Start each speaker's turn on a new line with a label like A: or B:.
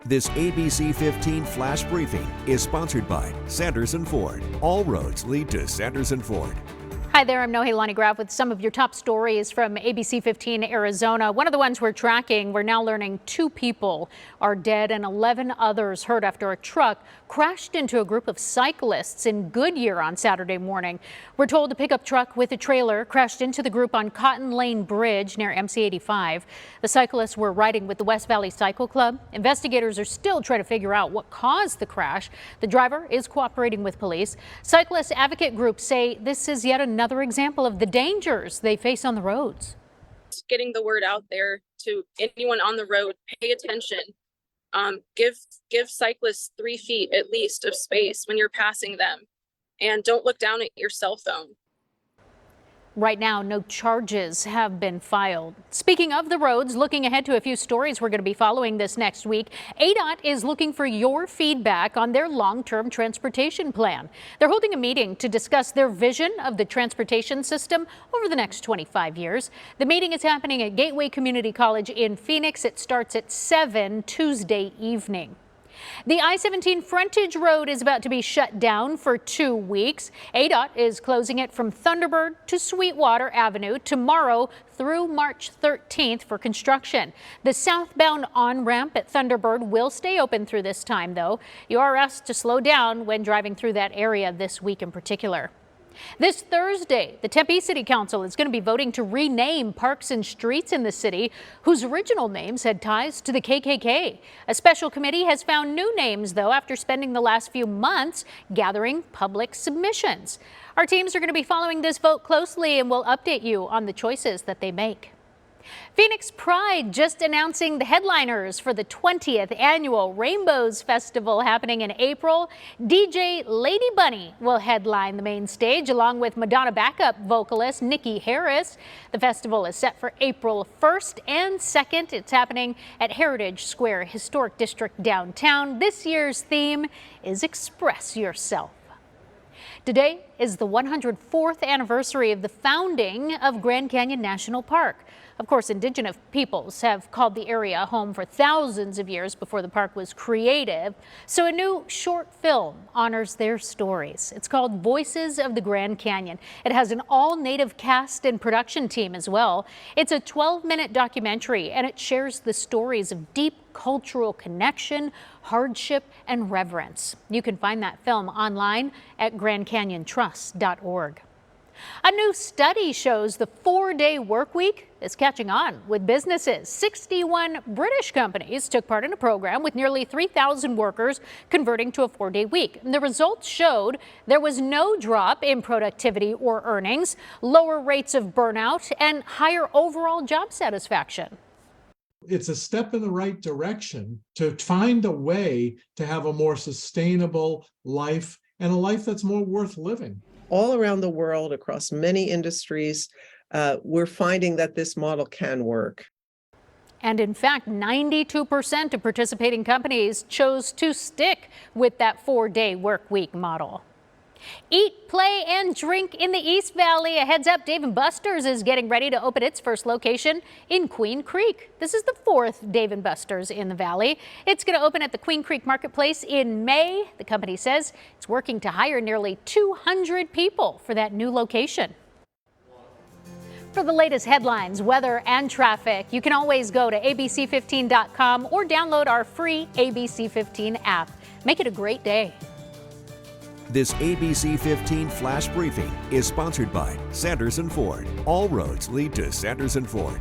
A: This ABC15 Flash Briefing is sponsored by Sanderson Ford. All roads lead to Sanderson Ford.
B: Hi there, I'm Nohelani Graff with some of your top stories from ABC15 Arizona. One of the ones we're tracking, we're now learning 2 people are dead and 11 others hurt after a truck crashed into a group of cyclists in Goodyear on Saturday morning. We're told a pickup truck with a trailer crashed into the group on Cotton Lane Bridge near MC85. The cyclists were riding with the West Valley Cycle Club. Investigators are still trying to figure out what caused the crash. The driver is cooperating with police. Cyclist advocate groups say this is yet another example of the dangers they face on the roads.
C: Getting the word out there to anyone on the road, pay attention. Give cyclists 3 feet at least of space when you're passing them, and don't look down at your cell phone.
B: Right now, no charges have been filed. Speaking of the roads, looking ahead to a few stories we're going to be following this next week. ADOT is looking for your feedback on their long-term transportation plan. They're holding a meeting to discuss their vision of the transportation system over the next 25 years. The meeting is happening at Gateway Community College in Phoenix. It starts at 7 Tuesday evening. The I-17 Frontage road is about to be shut down for 2 weeks. ADOT is closing it from Thunderbird to Sweetwater Avenue tomorrow through March 13th for construction. The southbound on-ramp at Thunderbird will stay open through this time, though. You are asked to slow down when driving through that area this week in particular. This Thursday, the Tempe City Council is going to be voting to rename parks and streets in the city whose original names had ties to the KKK. A special committee has found new names, though, after spending the last few months gathering public submissions. Our teams are going to be following this vote closely and will update you on the choices that they make. Phoenix Pride just announcing the headliners for the 20th annual Rainbows Festival happening in April. DJ Lady Bunny will headline the main stage along with Madonna backup vocalist Nikki Harris. The festival is set for April 1st and 2nd. It's happening at Heritage Square Historic District downtown. This year's theme is Express Yourself. Today is the 104th anniversary of the founding of Grand Canyon National Park. Of course, indigenous peoples have called the area a home for thousands of years before the park was created. So a new short film honors their stories. It's called Voices of the Grand Canyon. It has an all-native cast and production team as well. It's a 12-minute documentary, and it shares the stories of deep cultural connection, hardship, and reverence. You can find that film online at grandcanyontrust.org. A new study shows the 4-day work week is catching on with businesses. 61 British companies took part in a program with nearly 3,000 workers converting to a 4-day week. And the results showed there was no drop in productivity or earnings, lower rates of burnout, and higher overall job satisfaction.
D: It's a step in the right direction to find a way to have a more sustainable life and a life that's more worth living.
E: All around the world, across many industries, we're finding that this model can work.
B: And in fact, 92% of participating companies chose to stick with that 4-day work week model. Eat, play, and drink in the East Valley. A heads up, Dave & Buster's is getting ready to open its first location in Queen Creek. This is the 4th Dave & Buster's in the valley. It's going to open at the Queen Creek Marketplace in May. The company says it's working to hire nearly 200 people for that new location. For the latest headlines, weather, and traffic, you can always go to abc15.com or download our free ABC15 app. Make it a great day.
A: This ABC15 Flash Briefing is sponsored by Sanderson Ford. All roads lead to Sanderson Ford.